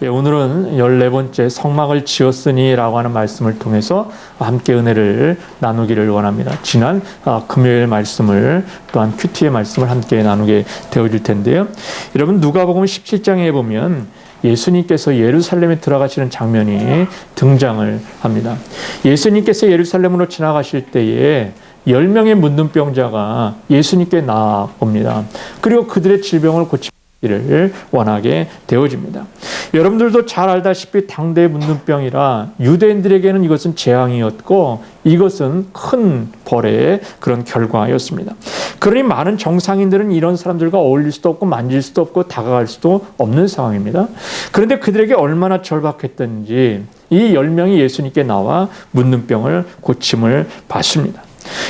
오늘은 14번째 성막을 지었으니 라고 하는 말씀을 통해서 함께 은혜를 나누기를 원합니다. 지난 금요일 말씀을 또한 큐티의 말씀을 함께 나누게 되어질 텐데요. 여러분 누가복음 17장에 보면 예수님께서 예루살렘에 들어가시는 장면이 등장을 합니다. 예수님께서 예루살렘으로 지나가실 때에 10명의 문둥병자가 예수님께 나옵니다. 그리고 그들의 질병을 고치기를 원하게 되어집니다. 여러분들도 잘 알다시피 당대의 문둥병이라 유대인들에게는 이것은 재앙이었고 이것은 큰 벌의 그런 결과였습니다. 그러니 많은 정상인들은 이런 사람들과 어울릴 수도 없고 만질 수도 없고 다가갈 수도 없는 상황입니다. 그런데 그들에게 얼마나 절박했던지 이 10명이 예수님께 나와 문둥병을 고침을 받습니다.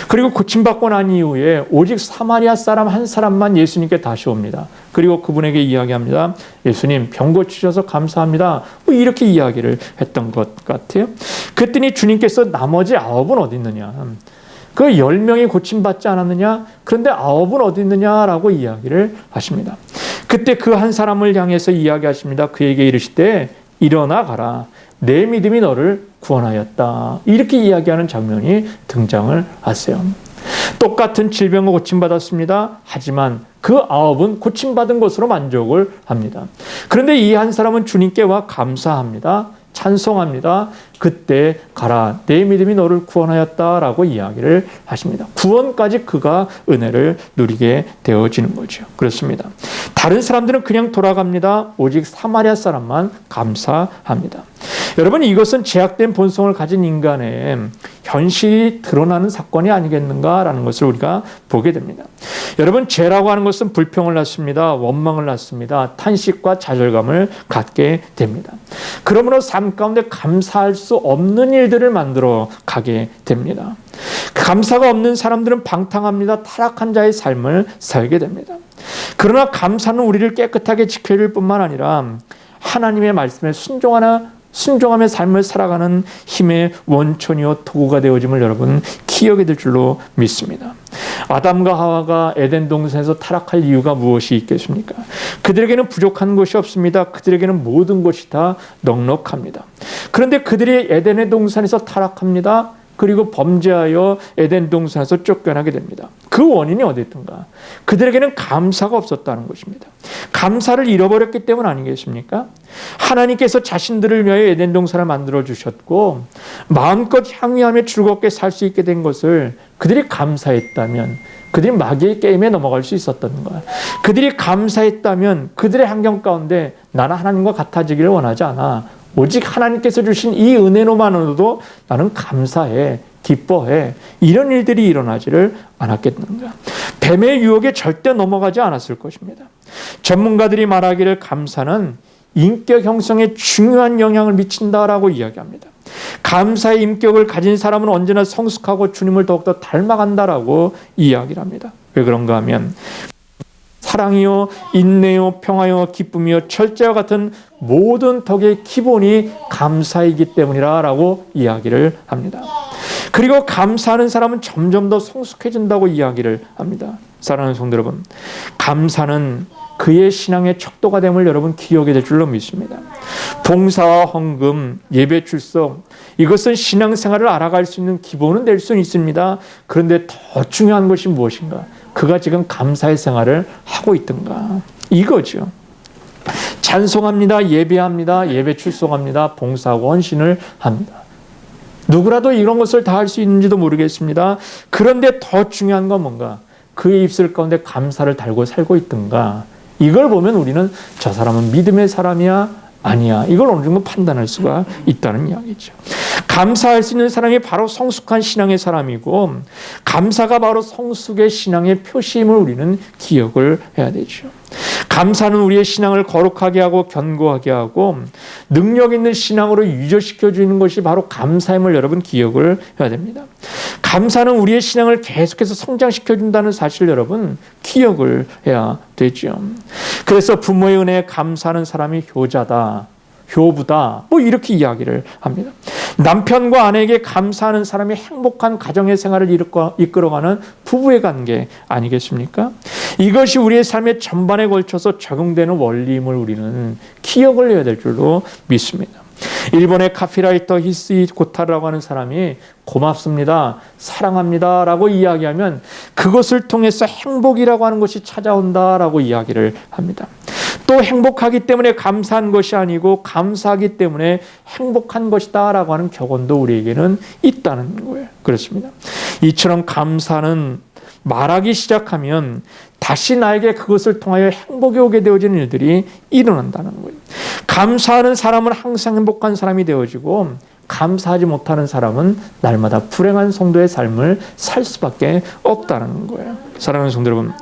그리고 고침받고 난 이후에 오직 사마리아 사람 한 사람만 예수님께 다시 옵니다. 그리고 그분에게 이야기합니다. 예수님 병 고치셔서 감사합니다. 뭐 이렇게 이야기를 했던 것 같아요. 그랬더니 주님께서 나머지 9은 어디 있느냐. 그 10명이 고침받지 않았느냐. 그런데 9은 어디 있느냐라고 이야기를 하십니다. 그때 그 한 사람을 향해서 이야기하십니다. 그에게 이르시되 일어나 가라. 내 믿음이 너를 구원하였다. 이렇게 이야기하는 장면이 등장을 하세요. 똑같은 질병을 고침받았습니다. 하지만 그 9은 고침받은 것으로 만족을 합니다. 그런데 이 한 사람은 주님께 와 감사합니다. 찬송합니다. 그때 가라. 내 믿음이 너를 구원하였다라고 이야기를 하십니다. 구원까지 그가 은혜를 누리게 되어지는 거죠. 그렇습니다. 다른 사람들은 그냥 돌아갑니다. 오직 사마리아 사람만 감사합니다. 여러분 이것은 제약된 본성을 가진 인간의 현실이 드러나는 사건이 아니겠는가라는 것을 우리가 보게 됩니다. 여러분 죄라고 하는 것은 불평을 낳습니다. 원망을 낳습니다. 탄식과 좌절감을 갖게 됩니다. 그러므로 삶 가운데 감사할 수 없는 일들을 만들어 가게 됩니다. 감사가 없는 사람들은 방탕합니다. 타락한 자의 삶을 살게 됩니다. 그러나 감사는 우리를 깨끗하게 지켜줄 뿐만 아니라 하나님의 말씀에 순종하며 삶을 살아가는 힘의 원천이요 도구가 되어짐을 여러분 기억이 될 줄로 믿습니다. 아담과 하와가 에덴 동산에서 타락할 이유가 무엇이 있겠습니까? 그들에게는 부족한 것이 없습니다. 그들에게는 모든 것이 다 넉넉합니다. 그런데 그들이 에덴의 동산에서 타락합니다. 그리고 범죄하여 에덴 동산에서 쫓겨나게 됩니다. 그 원인이 어디 있던가? 그들에게는 감사가 없었다는 것입니다. 감사를 잃어버렸기 때문 아니겠습니까? 하나님께서 자신들을 위하여 에덴 동산을 만들어 주셨고 마음껏 향유하며 즐겁게 살 수 있게 된 것을 그들이 감사했다면 그들이 마귀의 게임에 넘어갈 수 있었던 거야. 그들이 감사했다면 그들의 환경 가운데 나는 하나님과 같아지기를 원하지 않아. 오직 하나님께서 주신 이 은혜로만으로도 나는 감사해, 기뻐해. 이런 일들이 일어나지를 않았겠는가. 뱀의 유혹에 절대 넘어가지 않았을 것입니다. 전문가들이 말하기를 감사는 인격 형성에 중요한 영향을 미친다라고 이야기합니다. 감사의 인격을 가진 사람은 언제나 성숙하고 주님을 더욱더 닮아간다라고 이야기를 합니다. 왜 그런가 하면 사랑이요, 인내요, 평화요, 기쁨이요, 철저와 같은 모든 덕의 기본이 감사이기 때문이라고 이야기를 합니다. 그리고 감사하는 사람은 점점 더 성숙해진다고 이야기를 합니다. 사랑하는 성도 여러분, 감사는 그의 신앙의 척도가 됨을 여러분 기억이 될 줄로 믿습니다. 봉사와 헌금, 예배 출석, 이것은 신앙생활을 알아갈 수 있는 기본은 될 수는 있습니다. 그런데 더 중요한 것이 무엇인가? 그가 지금 감사의 생활을 하고 있던가? 이거죠. 찬송합니다. 예배합니다. 예배 출석합니다. 봉사하고 헌신을 합니다. 누구라도 이런 것을 다 할 수 있는지도 모르겠습니다. 그런데 더 중요한 건 뭔가? 그의 입술 가운데 감사를 달고 살고 있던가? 이걸 보면 우리는 저 사람은 믿음의 사람이야? 아니야. 이걸 어느 정도 판단할 수가 있다는 이야기죠. 감사할 수 있는 사람이 바로 성숙한 신앙의 사람이고 감사가 바로 성숙의 신앙의 표시임을 우리는 기억을 해야 되죠. 감사는 우리의 신앙을 거룩하게 하고 견고하게 하고 능력 있는 신앙으로 유저시켜 주는 것이 바로 감사임을 여러분 기억을 해야 됩니다. 감사는 우리의 신앙을 계속해서 성장시켜 준다는 사실을 여러분 기억을 해야 되죠. 그래서 부모의 은혜에 감사하는 사람이 효자다, 효부다, 뭐 이렇게 이야기를 합니다. 남편과 아내에게 감사하는 사람이 행복한 가정의 생활을 이끌어가는 부부의 관계 아니겠습니까? 이것이 우리의 삶의 전반에 걸쳐서 적용되는 원리임을 우리는 기억을 해야 될 줄로 믿습니다. 일본의 카피라이터 히스이 고타라고 하는 사람이 고맙습니다, 사랑합니다 라고 이야기하면 그것을 통해서 행복이라고 하는 것이 찾아온다라고 이야기를 합니다. 또 행복하기 때문에 감사한 것이 아니고 감사하기 때문에 행복한 것이다 라고 하는 격언도 우리에게는 있다는 거예요. 그렇습니다. 이처럼 감사는 말하기 시작하면 다시 나에게 그것을 통하여 행복이 오게 되어지는 일들이 일어난다는 거예요. 감사하는 사람은 항상 행복한 사람이 되어지고 감사하지 못하는 사람은 날마다 불행한 성도의 삶을 살 수밖에 없다는 거예요. 사랑하는 성도 여러분,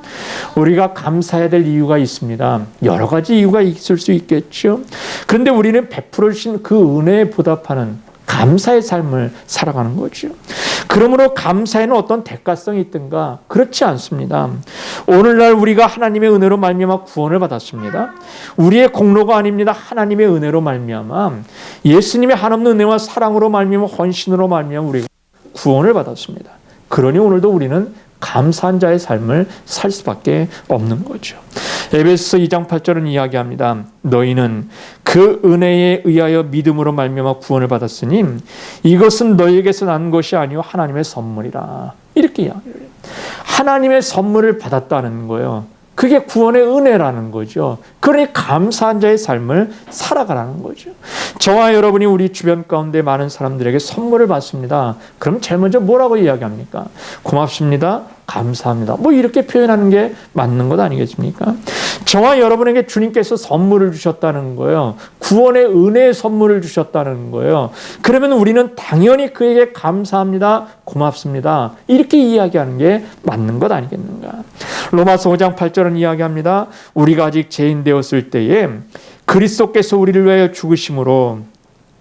우리가 감사해야 될 이유가 있습니다. 여러 가지 이유가 있을 수 있겠죠. 그런데 우리는 베풀어 주신 그 은혜에 보답하는 감사의 삶을 살아가는 거죠. 그러므로 감사에는 어떤 대가성이 있든가 그렇지 않습니다. 오늘날 우리가 하나님의 은혜로 말미암아 구원을 받았습니다. 우리의 공로가 아닙니다. 하나님의 은혜로 말미암아 예수님의 한없는 은혜와 사랑으로 말미암아 헌신으로 말미암아 우리가 구원을 받았습니다. 그러니 오늘도 우리는 감사한 자의 삶을 살 수밖에 없는 거죠. 에베소서 2장 8절은 이야기합니다. 너희는 그 은혜에 의하여 믿음으로 말미암아 구원을 받았으니 이것은 너희에게서 난 것이 아니요 하나님의 선물이라. 이렇게 이야기를 해요. 하나님의 선물을 받았다는 거예요. 그게 구원의 은혜라는 거죠. 그러니 감사한 자의 삶을 살아가라는 거죠. 저와 여러분이 우리 주변 가운데 많은 사람들에게 선물을 받습니다. 그럼 제일 먼저 뭐라고 이야기합니까? 고맙습니다, 감사합니다, 뭐 이렇게 표현하는 게 맞는 것 아니겠습니까? 저와 여러분에게 주님께서 선물을 주셨다는 거예요. 구원의 은혜의 선물을 주셨다는 거예요. 그러면 우리는 당연히 그에게 감사합니다, 고맙습니다, 이렇게 이야기하는 게 맞는 것 아니겠는가? 로마서 5장 8절은 이야기합니다. 우리가 아직 죄인 되었을 때에 그리스도께서 우리를 위하여 죽으심으로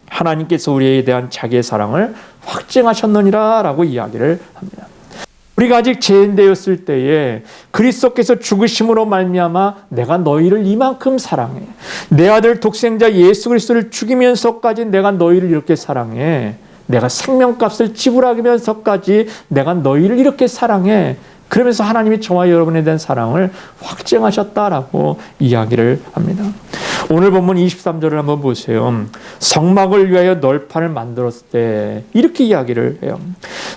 하나님께서 우리에 대한 자기의 사랑을 확증하셨느니라 라고 이야기를 합니다. 우리가 아직 죄인 되었을 때에 그리스도께서 죽으심으로 말미암아 내가 너희를 이만큼 사랑해, 내 아들 독생자 예수 그리스도를 죽이면서까지 내가 너희를 이렇게 사랑해, 내가 생명값을 지불하면서까지 내가 너희를 이렇게 사랑해, 그러면서 하나님이 저와 여러분에 대한 사랑을 확증하셨다라고 이야기를 합니다. 오늘 본문 23절을 한번 보세요. 성막을 위하여 널판을 만들었을 때 이렇게 이야기를 해요.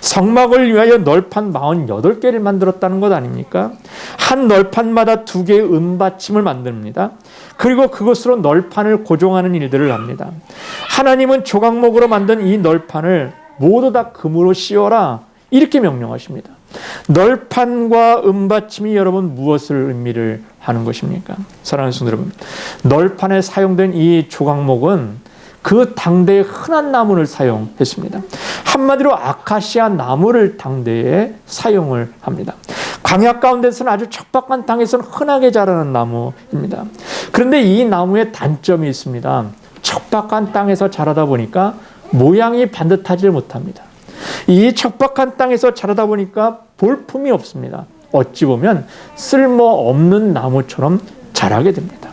성막을 위하여 널판 48개를 만들었다는 것 아닙니까? 한 널판마다 2개의 은받침을 만듭니다. 그리고 그것으로 널판을 고정하는 일들을 합니다. 하나님은 조각목으로 만든 이 널판을 모두 다 금으로 씌워라 이렇게 명령하십니다. 널판과 은받침이 여러분 무엇을 의미를 하는 것입니까? 사랑하는 성도 여러분, 널판에 사용된 이 조각목은 그 당대의 흔한 나무를 사용했습니다. 한마디로 아카시아 나무를 당대에 사용을 합니다. 광야 가운데서는 아주 척박한 땅에서는 흔하게 자라는 나무입니다. 그런데 이 나무에 단점이 있습니다. 척박한 땅에서 자라다 보니까 모양이 반듯하지 못합니다. 이 척박한 땅에서 자라다 보니까 볼품이 없습니다. 어찌 보면 쓸모없는 나무처럼 자라게 됩니다.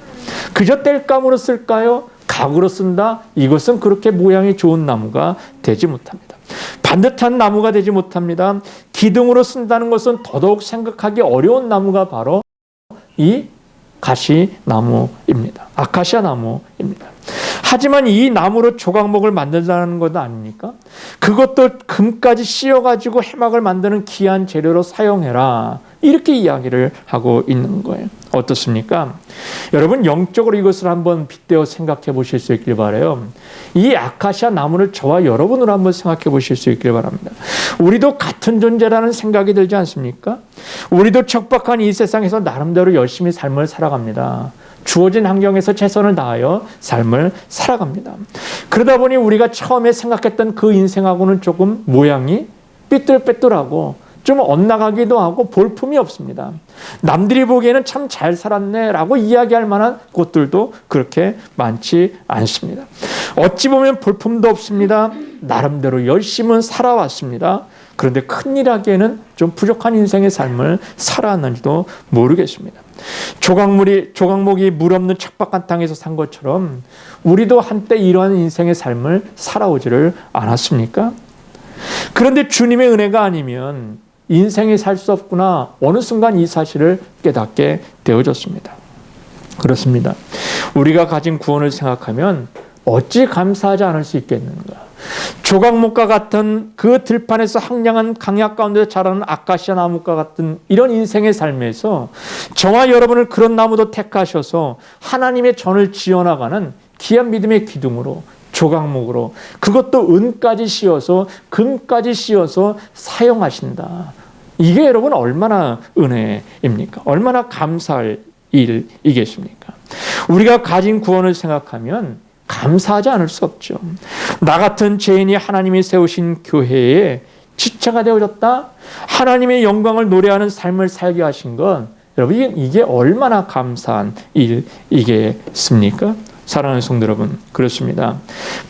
그저 땔감으로 쓸까요? 각으로 쓴다? 이것은 그렇게 모양이 좋은 나무가 되지 못합니다. 반듯한 나무가 되지 못합니다. 기둥으로 쓴다는 것은 더더욱 생각하기 어려운 나무가 바로 이 가시나무입니다. 아카시아 나무입니다. 하지만 이 나무로 조각목을 만든다는 것 아닙니까? 그것도 금까지 씌워가지고 해막을 만드는 귀한 재료로 사용해라. 이렇게 이야기를 하고 있는 거예요. 어떻습니까? 여러분 영적으로 이것을 한번 빗대어 생각해 보실 수 있길 바라요. 이 아카시아 나무를 저와 여러분으로 한번 생각해 보실 수 있길 바랍니다. 우리도 같은 존재라는 생각이 들지 않습니까? 우리도 척박한 이 세상에서 나름대로 열심히 삶을 살아갑니다. 주어진 환경에서 최선을 다하여 삶을 살아갑니다. 그러다 보니 우리가 처음에 생각했던 그 인생하고는 조금 모양이 삐뚤빼뚤하고 좀 엇나가기도 하고 볼품이 없습니다. 남들이 보기에는 참 잘 살았네 라고 이야기할 만한 곳들도 그렇게 많지 않습니다. 어찌 보면 볼품도 없습니다. 나름대로 열심히 살아왔습니다. 그런데 큰일 하기에는 좀 부족한 인생의 삶을 살아왔는지도 모르겠습니다. 조각목이 물 없는 척박한 땅에서 산 것처럼 우리도 한때 이러한 인생의 삶을 살아오지를 않았습니까? 그런데 주님의 은혜가 아니면 인생이 살 수 없구나, 어느 순간 이 사실을 깨닫게 되어졌습니다. 그렇습니다. 우리가 가진 구원을 생각하면 어찌 감사하지 않을 수 있겠는가. 조각목과 같은 그 들판에서 황량한 강약 가운데 자라는 아카시아 나무과 같은 이런 인생의 삶에서 저와 여러분을 그런 나무도 택하셔서 하나님의 전을 지어나가는 귀한 믿음의 기둥으로, 조각목으로, 그것도 은까지 씌워서, 금까지 씌워서 사용하신다. 이게 여러분 얼마나 은혜입니까? 얼마나 감사할 일이겠습니까? 우리가 가진 구원을 생각하면 감사하지 않을 수 없죠. 나 같은 죄인이 하나님이 세우신 교회에 지체가 되어졌다? 하나님의 영광을 노래하는 삶을 살게 하신 건 여러분 이게 얼마나 감사한 일이겠습니까? 사랑하는 성도 여러분, 그렇습니다.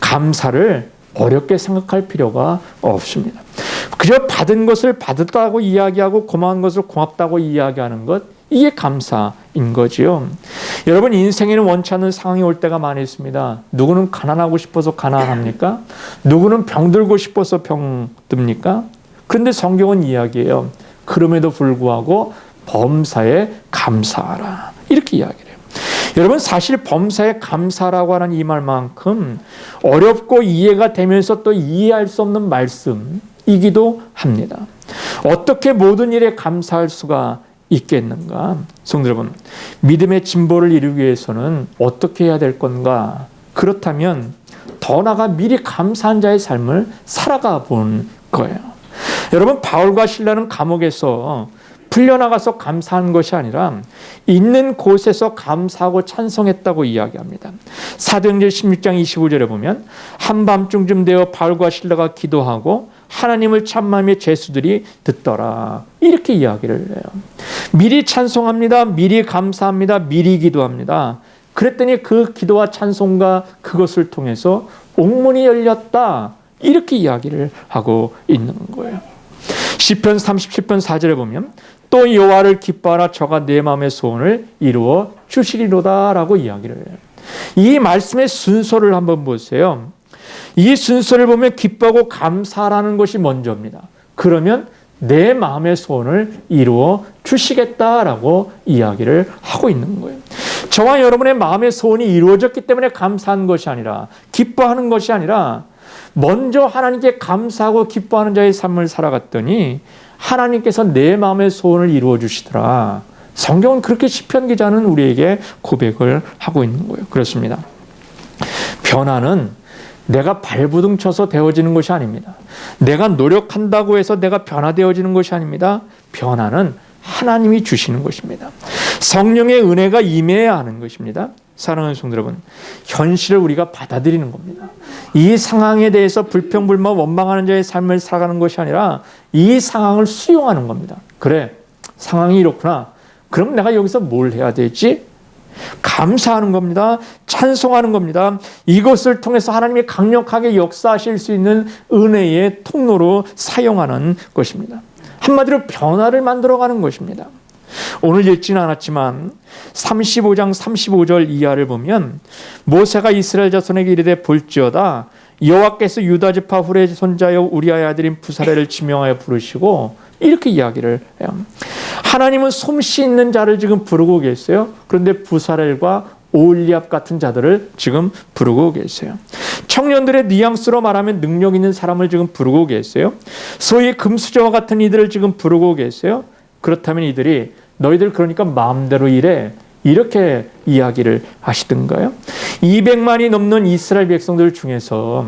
감사를 어렵게 생각할 필요가 없습니다. 그저 받은 것을 받았다고 이야기하고 고마운 것을 고맙다고 이야기하는 것, 이게 감사인 거지요. 여러분, 인생에는 원치 않는 상황이 올 때가 많이 있습니다. 누구는 가난하고 싶어서 가난합니까? 누구는 병들고 싶어서 병듭니까? 그런데 성경은 이야기해요. 그럼에도 불구하고 범사에 감사하라, 이렇게 이야기를 해요. 여러분, 사실 범사에 감사라고 하는 이 말만큼 어렵고 이해가 되면서 또 이해할 수 없는 말씀이기도 합니다. 어떻게 모든 일에 감사할 수가 있겠는가? 성도 여러분, 믿음의 진보를 이루기 위해서는 어떻게 해야 될 건가? 그렇다면 더 나아가 미리 감사한 자의 삶을 살아가 본 거예요. 여러분, 바울과 실라는 감옥에서 풀려나가서 감사한 것이 아니라 있는 곳에서 감사하고 찬송했다고 이야기합니다. 사도행전 16장 25절에 보면 한밤중쯤 되어 바울과 실라가 기도하고 하나님을 찬마음의 죄수들이 듣더라, 이렇게 이야기를 해요. 미리 찬송합니다. 미리 감사합니다. 미리 기도합니다. 그랬더니 그 기도와 찬송과 그것을 통해서 옥문이 열렸다, 이렇게 이야기를 하고 있는 거예요. 시편 37편 4절에 보면 또 여호와를 기뻐하라, 저가 내 마음의 소원을 이루어 주시리로다라고 이야기를 해요. 이 말씀의 순서를 한번 보세요. 이 순서를 보면 기뻐하고 감사라는 것이 먼저입니다. 그러면 내 마음의 소원을 이루어 주시겠다라고 이야기를 하고 있는 거예요. 저와 여러분의 마음의 소원이 이루어졌기 때문에 감사한 것이 아니라, 기뻐하는 것이 아니라, 먼저 하나님께 감사하고 기뻐하는 자의 삶을 살아갔더니 하나님께서 내 마음의 소원을 이루어 주시더라. 성경은 그렇게 시편 기자는 우리에게 고백을 하고 있는 거예요. 그렇습니다. 변화는 내가 발부둥 쳐서 되어지는 것이 아닙니다. 내가 노력한다고 해서 내가 변화되어지는 것이 아닙니다. 변화는 하나님이 주시는 것입니다. 성령의 은혜가 임해야 하는 것입니다. 사랑하는 성도 여러분, 현실을 우리가 받아들이는 겁니다. 이 상황에 대해서 불평불만 원망하는 자의 삶을 살아가는 것이 아니라 이 상황을 수용하는 겁니다. 그래, 상황이 이렇구나. 그럼 내가 여기서 뭘 해야 되지? 감사하는 겁니다. 찬송하는 겁니다. 이것을 통해서 하나님이 강력하게 역사하실 수 있는 은혜의 통로로 사용하는 것입니다. 한마디로 변화를 만들어가는 것입니다. 오늘 읽지는 않았지만 35장 35절 이하를 보면 모세가 이스라엘 자손에게 이르되 볼지어다 여호와께서 유다 지파 훌의 손자여 우리아의 아들인 부사렐을 지명하여 부르시고, 이렇게 이야기를 해요. 하나님은 솜씨 있는 자를 지금 부르고 계세요. 그런데 부사렐과 오홀리압 같은 자들을 지금 부르고 계세요. 청년들의 뉘앙스로 말하면 능력 있는 사람을 지금 부르고 계세요. 소위 금수저와 같은 이들을 지금 부르고 계세요. 그렇다면 이들이 너희들 그러니까 마음대로 일해, 이렇게 이야기를 하시던가요? 200만이 넘는 이스라엘 백성들 중에서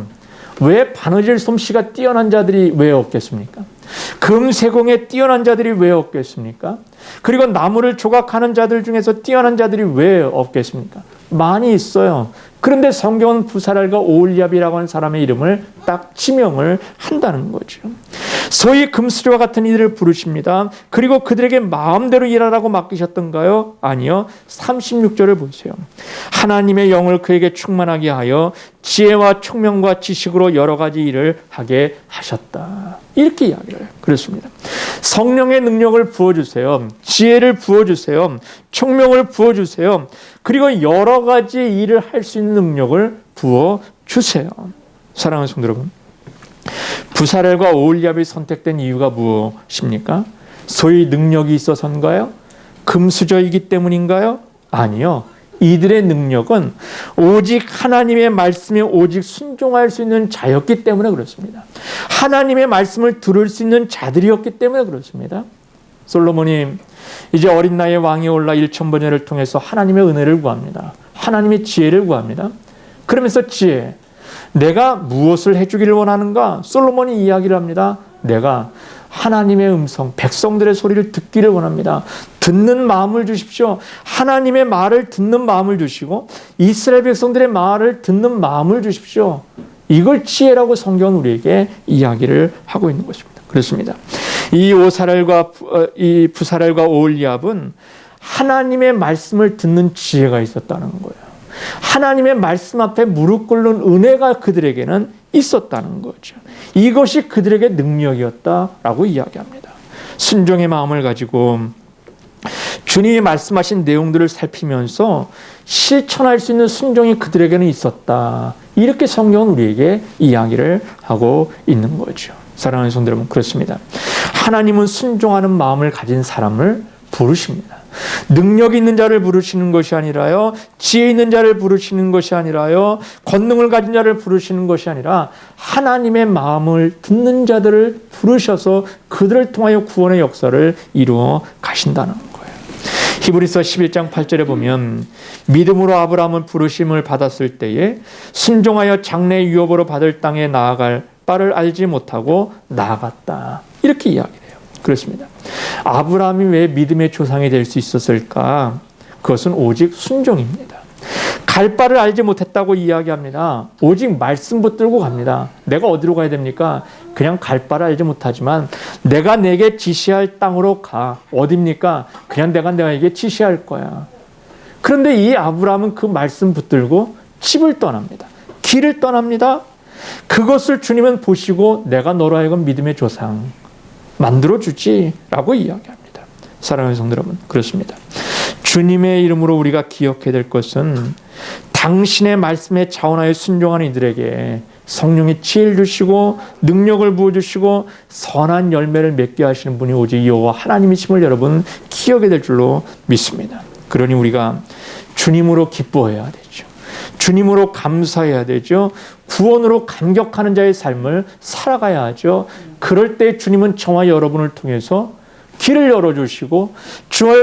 왜 바느질 솜씨가 뛰어난 자들이 왜 없겠습니까? 금세공에 뛰어난 자들이 왜 없겠습니까? 그리고 나무를 조각하는 자들 중에서 뛰어난 자들이 왜 없겠습니까? 많이 있어요. 그런데 성경은 부사렐과 오홀리압이라고 하는 사람의 이름을 딱 지명을 한다는 거죠. 소위 금수저와 같은 이들을 부르십니다. 그리고 그들에게 마음대로 일하라고 맡기셨던가요? 아니요. 36절을 보세요. 하나님의 영을 그에게 충만하게 하여 지혜와 총명과 지식으로 여러 가지 일을 하게 하셨다. 이렇게 이야기를 해요. 그렇습니다. 성령의 능력을 부어주세요. 지혜를 부어주세요. 총명을 부어주세요. 그리고 여러 가지 일을 할 수 있는 능력을 부어주세요. 사랑하는 성도 여러분, 부사렐과 오홀리압이 선택된 이유가 무엇입니까? 소위 능력이 있어서인가요? 금수저이기 때문인가요? 아니요. 이들의 능력은 오직 하나님의 말씀에 오직 순종할 수 있는 자였기 때문에 그렇습니다. 하나님의 말씀을 들을 수 있는 자들이었기 때문에 그렇습니다. 솔로몬이 이제 어린 나이에 왕이 올라 일천번제를 통해서 하나님의 은혜를 구합니다. 하나님의 지혜를 구합니다. 그러면서 지혜, 내가 무엇을 해주기를 원하는가? 솔로몬이 이야기를 합니다. 내가 하나님의 음성, 백성들의 소리를 듣기를 원합니다. 듣는 마음을 주십시오. 하나님의 말을 듣는 마음을 주시고 이스라엘 백성들의 말을 듣는 마음을 주십시오. 이걸 지혜라고 성경은 우리에게 이야기를 하고 있는 것입니다. 그렇습니다. 이 부사렐과 오홀리압은 하나님의 말씀을 듣는 지혜가 있었다는 거예요. 하나님의 말씀 앞에 무릎 꿇는 은혜가 그들에게는 있었다는 거죠. 이것이 그들에게 능력이었다라고 이야기합니다. 순종의 마음을 가지고 주님이 말씀하신 내용들을 살피면서 실천할 수 있는 순종이 그들에게는 있었다. 이렇게 성경은 우리에게 이야기를 하고 있는 거죠. 사랑하는 성도 여러분, 그렇습니다. 하나님은 순종하는 마음을 가진 사람을 부르십니다. 능력 있는 자를 부르시는 것이 아니라요, 지혜 있는 자를 부르시는 것이 아니라요, 권능을 가진 자를 부르시는 것이 아니라 하나님의 마음을 듣는 자들을 부르셔서 그들을 통하여 구원의 역사를 이루어 가신다는 거예요. 히브리서 11장 8절에 보면 믿음으로 아브라함은 부르심을 받았을 때에 순종하여 장래 유업으로 받을 땅에 나아갈 바를 알지 못하고 나아갔다. 이렇게 이야기해요. 그렇습니다. 아브라함이 왜 믿음의 조상이 될 수 있었을까? 그것은 오직 순종입니다. 갈 바를 알지 못했다고 이야기합니다. 오직 말씀 붙들고 갑니다. 내가 어디로 가야 됩니까? 그냥 갈 바를 알지 못하지만 내가 내게 지시할 땅으로 가. 어디입니까? 그냥 내가 너에게 지시할 거야. 그런데 이 아브라함은 그 말씀 붙들고 집을 떠납니다. 길을 떠납니다. 그것을 주님은 보시고 내가 너로 하여금 믿음의 조상 만들어주지라고 이야기합니다. 사랑하는 성도 여러분, 그렇습니다. 주님의 이름으로 우리가 기억해야 될 것은 당신의 말씀에 자원하여 순종하는 이들에게 성령의 지혜를 주시고 능력을 부어주시고 선한 열매를 맺게 하시는 분이 오직 여호와 하나님이심을 여러분 기억해야 될 줄로 믿습니다. 그러니 우리가 주님으로 기뻐해야 되죠. 주님으로 감사해야 되죠. 구원으로 감격하는 자의 삶을 살아가야 하죠. 그럴 때 주님은 저와 여러분을 통해서 길을 열어주시고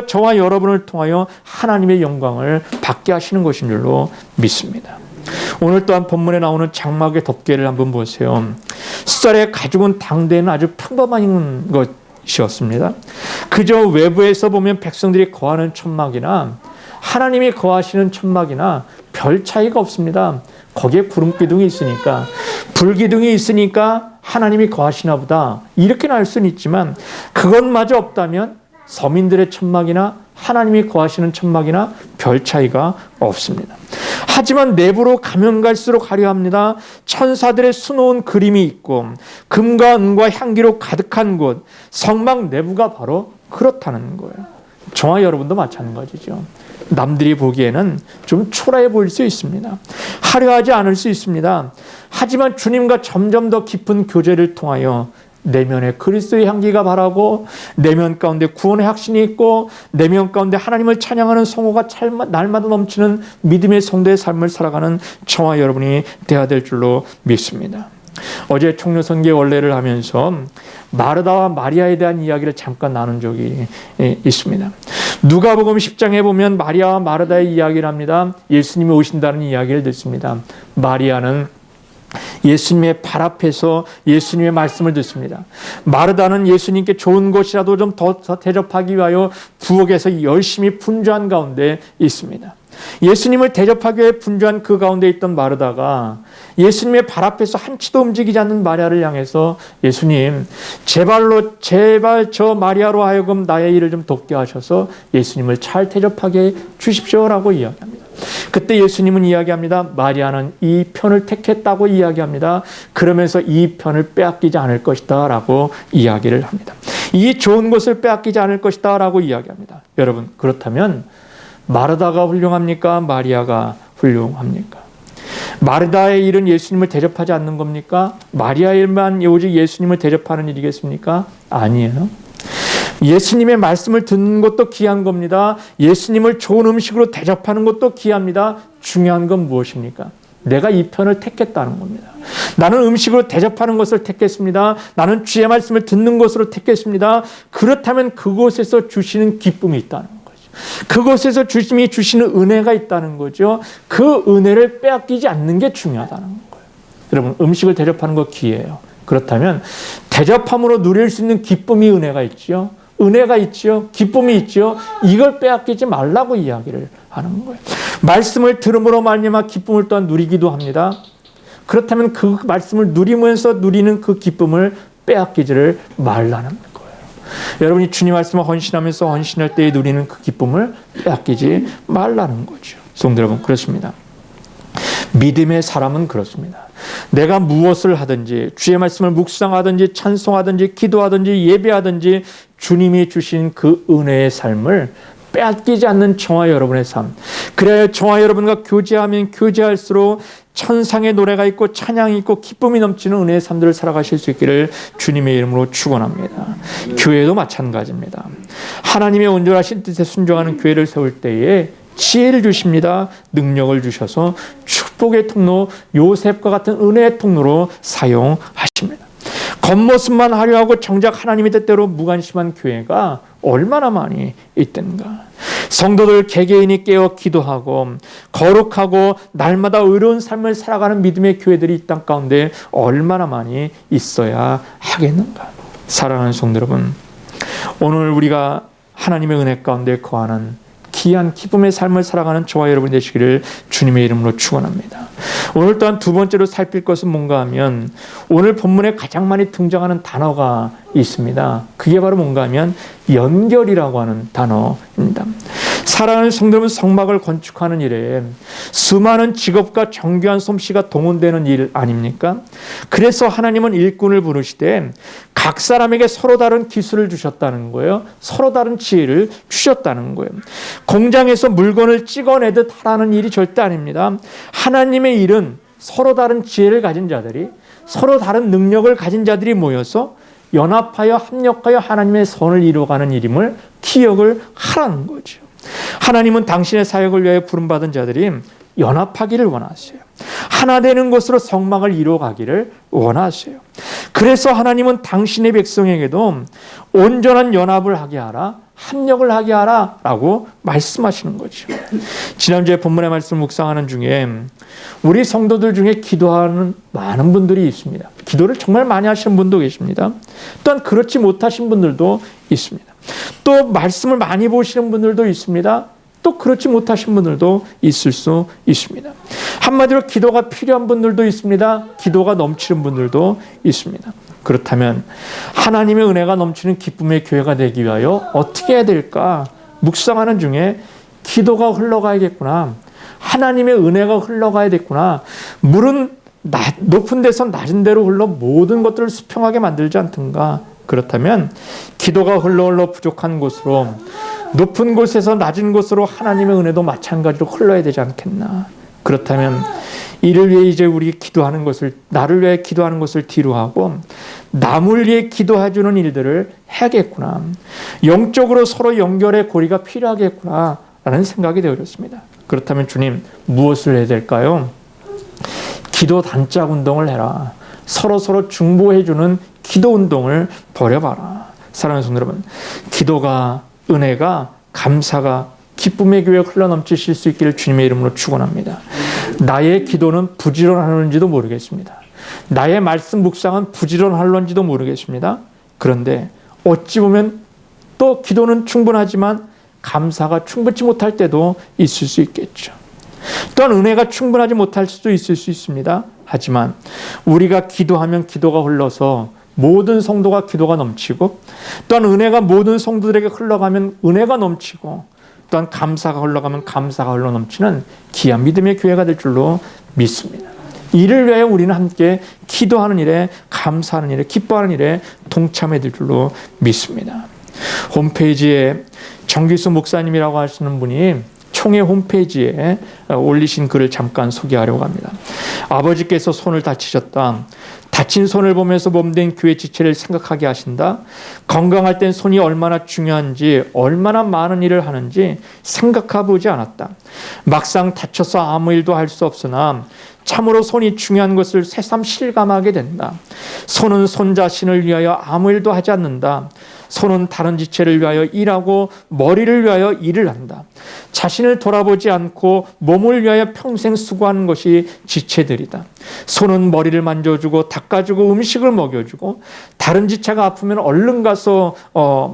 저와 여러분을 통하여 하나님의 영광을 받게 하시는 것인 줄로 믿습니다. 오늘 또한 본문에 나오는 장막의 덮개를 한번 보세요. 숫살의 가죽은 당대에는 아주 평범한 것이었습니다. 그저 외부에서 보면 백성들이 거하는 천막이나 하나님이 거하시는 천막이나 별 차이가 없습니다. 거기에 구름 기둥이 있으니까, 불 기둥이 있으니까 하나님이 거하시나 보다 이렇게는 알 수는 있지만 그것마저 없다면 서민들의 천막이나 하나님이 거하시는 천막이나 별 차이가 없습니다. 하지만 내부로 가면 갈수록 화려합니다. 천사들의 수놓은 그림이 있고 금과 은과 향기로 가득한 곳, 성막 내부가 바로 그렇다는 거예요. 저와 여러분도 마찬가지죠. 남들이 보기에는 좀 초라해 보일 수 있습니다. 화려하지 않을 수 있습니다. 하지만 주님과 점점 더 깊은 교제를 통하여 내면에 그리스도의 향기가 바라고 내면 가운데 구원의 확신이 있고 내면 가운데 하나님을 찬양하는 성호가 날마다 넘치는 믿음의 성도의 삶을 살아가는 저와 여러분이 되어야 될 줄로 믿습니다. 어제 총료선계 원례를 하면서 마르다와 마리아에 대한 이야기를 잠깐 나눈 적이 있습니다. 누가복음 10장에 보면 마리아와 마르다의 이야기를 합니다. 예수님이 오신다는 이야기를 듣습니다. 마리아는 예수님의 발 앞에서 예수님의 말씀을 듣습니다. 마르다는 예수님께 좋은 것이라도 좀 더 대접하기 위하여 부엌에서 열심히 분주한 가운데 있습니다. 예수님을 대접하기 위해 분주한 그 가운데 있던 마르다가 예수님의 발 앞에서 한치도 움직이지 않는 마리아를 향해서 예수님, 제발 저 마리아로 하여금 나의 일을 좀 돕게 하셔서 예수님을 잘 대접하게 해 주십시오라고 이야기합니다. 그때 예수님은 이야기합니다. 마리아는 이 편을 택했다고 이야기합니다. 그러면서 이 편을 빼앗기지 않을 것이다 라고 이야기를 합니다. 이 좋은 것을 빼앗기지 않을 것이다 라고 이야기합니다. 여러분, 그렇다면 마르다가 훌륭합니까? 마리아가 훌륭합니까? 마르다의 일은 예수님을 대접하지 않는 겁니까? 마리아의 일만 오직 예수님을 대접하는 일이겠습니까? 아니에요. 예수님의 말씀을 듣는 것도 귀한 겁니다. 예수님을 좋은 음식으로 대접하는 것도 귀합니다. 중요한 건 무엇입니까? 내가 이 편을 택했다는 겁니다. 나는 음식으로 대접하는 것을 택했습니다. 나는 주의 말씀을 듣는 것으로 택했습니다. 그렇다면 그곳에서 주시는 기쁨이 있다는 거죠. 그곳에서 주님이 주시는 은혜가 있다는 거죠. 그 은혜를 빼앗기지 않는 게 중요하다는 거예요. 여러분, 음식을 대접하는 거 귀해요. 그렇다면 대접함으로 누릴 수 있는 기쁨이 은혜가 있죠. 은혜가 있죠. 기쁨이 있죠. 이걸 빼앗기지 말라고 이야기를 하는 거예요. 말씀을 들음으로 말미암아 기쁨을 또한 누리기도 합니다. 그렇다면 그 말씀을 누리면서 누리는 그 기쁨을 빼앗기지를 말라는 거예요. 여러분이 주님 말씀을 헌신하면서 헌신할 때에 누리는 그 기쁨을 빼앗기지 말라는 거죠. 성도 여러분, 그렇습니다. 믿음의 사람은 그렇습니다. 내가 무엇을 하든지 주의 말씀을 묵상하든지 찬송하든지 기도하든지 예배하든지 주님이 주신 그 은혜의 삶을 빼앗기지 않는 저와 여러분의 삶. 그래야 저와 여러분과 교제하면 교제할수록 천상의 노래가 있고 찬양이 있고 기쁨이 넘치는 은혜의 삶들을 살아가실 수 있기를 주님의 이름으로 축원합니다. 교회도 마찬가지입니다. 하나님의 온전하신 뜻에 순종하는 교회를 세울 때에 지혜를 주십니다. 능력을 주셔서 축복의 통로, 요셉과 같은 은혜의 통로로 사용하십니다. 겉모습만 화려하고 정작 하나님의 뜻대로 무관심한 교회가 얼마나 많이 있던가. 성도들 개개인이 깨어 기도하고 거룩하고 날마다 의로운 삶을 살아가는 믿음의 교회들이 이 땅 가운데 얼마나 많이 있어야 하겠는가. 사랑하는 성도 여러분, 오늘 우리가 하나님의 은혜 가운데 거하는 귀한 기쁨의 삶을 살아가는 저와 여러분이 되시기를 주님의 이름으로 축원합니다. 오늘 또한 두 번째로 살필 것은 뭔가 하면 오늘 본문에 가장 많이 등장하는 단어가 있습니다. 그게 바로 뭔가 하면 연결이라고 하는 단어입니다. 사랑하는 성도는 성막을 건축하는 일에 수많은 직업과 정교한 솜씨가 동원되는 일 아닙니까? 그래서 하나님은 일꾼을 부르시되 각 사람에게 서로 다른 기술을 주셨다는 거예요. 서로 다른 지혜를 주셨다는 거예요. 공장에서 물건을 찍어내듯 하라는 일이 절대 아닙니다. 하나님의 일은 서로 다른 지혜를 가진 자들이, 서로 다른 능력을 가진 자들이 모여서 연합하여 합력하여 하나님의 선을 이루어가는 일임을 기억을 하라는 거죠. 하나님은 당신의 사역을 위하여 부름받은 자들이 연합하기를 원하세요. 하나 되는 것으로 성막을 이루어가기를 원하세요. 그래서 하나님은 당신의 백성에게도 온전한 연합을 하게 하라, 합력을 하게 하라 라고 말씀하시는 거죠. 지난주에 본문의 말씀 묵상하는 중에 우리 성도들 중에 기도하는 많은 분들이 있습니다. 기도를 정말 많이 하시는 분도 계십니다. 또한 그렇지 못하신 분들도 있습니다. 또 말씀을 많이 보시는 분들도 있습니다. 또 그렇지 못하신 분들도 있을 수 있습니다. 한마디로 기도가 필요한 분들도 있습니다. 기도가 넘치는 분들도 있습니다. 그렇다면 하나님의 은혜가 넘치는 기쁨의 교회가 되기 위하여 어떻게 해야 될까? 묵상하는 중에 기도가 흘러가야겠구나. 하나님의 은혜가 흘러가야겠구나. 물은 높은 데서 낮은 데로 흘러 모든 것들을 수평하게 만들지 않던가. 그렇다면 기도가 흘러 부족한 곳으로 높은 곳에서 낮은 곳으로 하나님의 은혜도 마찬가지로 흘러야 되지 않겠나. 그렇다면 이를 위해 이제 우리 기도하는 것을, 나를 위해 기도하는 것을 뒤로 하고 남을 위해 기도해주는 일들을 해야겠구나. 영적으로 서로 연결의 고리가 필요하겠구나 라는 생각이 되어졌습니다. 그렇다면 주님, 무엇을 해야 될까요? 기도 단짝 운동을 해라. 서로 중보해주는 기도 운동을 벌여봐라. 사랑하는 성도 여러분, 기도가, 은혜가, 감사가 기쁨의 교회에 흘러넘치실 수 있기를 주님의 이름으로 축원합니다. 나의 기도는 부지런하는지도 모르겠습니다. 나의 말씀 묵상은 부지런할런지도 모르겠습니다. 그런데 어찌 보면 또 기도는 충분하지만 감사가 충분치 못할 때도 있을 수 있겠죠. 또한 은혜가 충분하지 못할 수도 있을 수 있습니다. 하지만 우리가 기도하면 기도가 흘러서 모든 성도가 기도가 넘치고, 또한 은혜가 모든 성도들에게 흘러가면 은혜가 넘치고, 또한 감사가 흘러가면 감사가 흘러 넘치는 귀한 믿음의 교회가 될 줄로 믿습니다. 이를 위하여 우리는 함께 기도하는 일에, 감사하는 일에, 기뻐하는 일에 동참해야 될 줄로 믿습니다. 홈페이지에 정기수 목사님이라고 하시는 분이 총회 홈페이지에 올리신 글을 잠깐 소개하려고 합니다. 아버지께서 손을 다치셨다. 다친 손을 보면서 몸된 교회 지체를 생각하게 하신다. 건강할 땐 손이 얼마나 중요한지, 얼마나 많은 일을 하는지 생각해보지 않았다. 막상 다쳐서 아무 일도 할 수 없으나 참으로 손이 중요한 것을 새삼 실감하게 된다. 손은 손 자신을 위하여 아무 일도 하지 않는다. 손은 다른 지체를 위하여 일하고 머리를 위하여 일을 한다. 자신을 돌아보지 않고 몸을 위하여 평생 수고하는 것이 지체들이다. 손은 머리를 만져주고 닦아주고 음식을 먹여주고, 다른 지체가 아프면 얼른 가서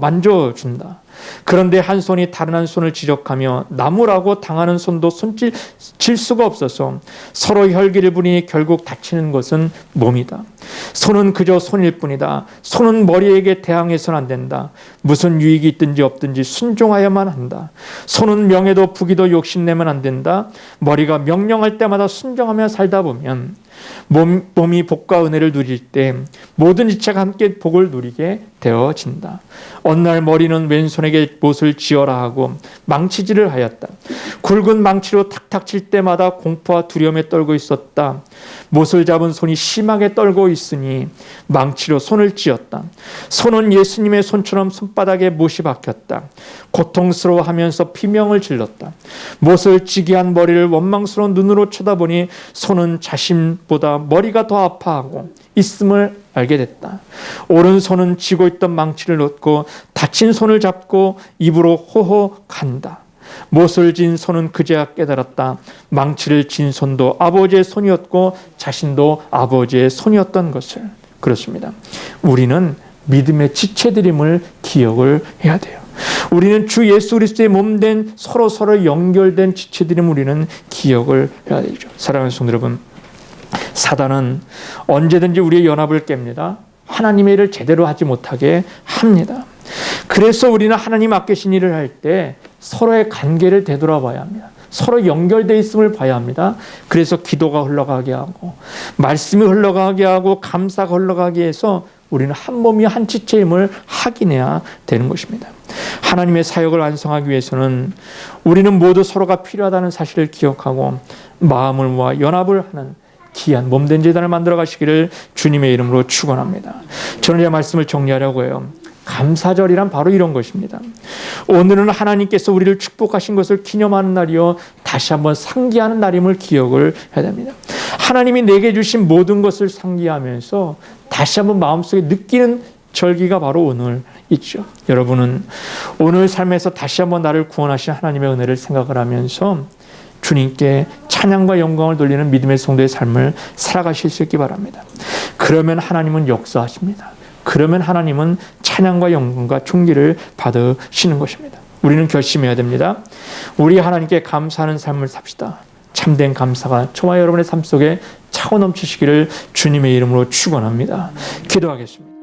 만져준다. 그런데 한 손이 다른 한 손을 지적하며 나무라고 당하는 손도 손질 수가 없어서 서로 혈기를 부리니 결국 다치는 것은 몸이다. 손은 그저 손일 뿐이다. 손은 머리에게 대항해서는 안 된다. 무슨 유익이 있든지 없든지 순종하여만 한다. 손은 명예도 부귀도 욕심내면 안 된다. 머리가 명령할 때마다 순종하며 살다 보면 몸이 복과 은혜를 누릴 때 모든 지체가 함께 복을 누리게 되어진다. 어느 날 머리는 왼손에게 못을 지어라 하고 망치질을 하였다. 굵은 망치로 탁탁 칠 때마다 공포와 두려움에 떨고 있었다. 못을 잡은 손이 심하게 떨고 있으니 망치로 손을 찧었다. 손은 예수님의 손처럼 손바닥에 못이 박혔다. 고통스러워하면서 비명을 질렀다. 못을 찌게 한 머리를 원망스러운 눈으로 쳐다보니 손은 자신보다 머리가 더 아파하고 있음을 알게 됐다. 오른손은 쥐고 있던 망치를 놓고 다친 손을 잡고 입으로 호호간다. 못을 진 손은 그제야 깨달았다. 망치를 진 손도 아버지의 손이었고 자신도 아버지의 손이었던 것을. 그렇습니다. 우리는 믿음의 지체들임을 기억을 해야 돼요. 우리는 주 예수 그리스도의 몸된 서로 연결된 지체들임을 우리는 기억을 해야 되죠. 사랑하는 성도 여러분, 사단은 언제든지 우리의 연합을 깹니다. 하나님의 일을 제대로 하지 못하게 합니다. 그래서 우리는 하나님 아끼신 일을 할 때 서로의 관계를 되돌아봐야 합니다. 서로 연결되어 있음을 봐야 합니다. 그래서 기도가 흘러가게 하고, 말씀이 흘러가게 하고, 감사가 흘러가게 해서 우리는 한 몸이 한 지체임을 확인해야 되는 것입니다. 하나님의 사역을 완성하기 위해서는 우리는 모두 서로가 필요하다는 사실을 기억하고 마음을 모아 연합을 하는 귀한 몸된 제단을 만들어 가시기를 주님의 이름으로 축원합니다. 저는 이 말씀을 정리하려고 해요. 감사절이란 바로 이런 것입니다. 오늘은 하나님께서 우리를 축복하신 것을 기념하는 날이요, 다시 한번 상기하는 날임을 기억을 해야 됩니다. 하나님이 내게 주신 모든 것을 상기하면서 다시 한번 마음속에 느끼는 절기가 바로 오늘 있죠. 여러분은 오늘 삶에서 다시 한번 나를 구원하신 하나님의 은혜를 생각을 하면서 주님께 찬양과 영광을 돌리는 믿음의 성도의 삶을 살아가실 수 있기 바랍니다. 그러면 하나님은 역사하십니다. 그러면 하나님은 찬양과 영광과 존귀를 받으시는 것입니다. 우리는 결심해야 됩니다. 우리 하나님께 감사하는 삶을 삽시다. 참된 감사가 저와 여러분의 삶 속에 차고 넘치시기를 주님의 이름으로 축원합니다. 기도하겠습니다.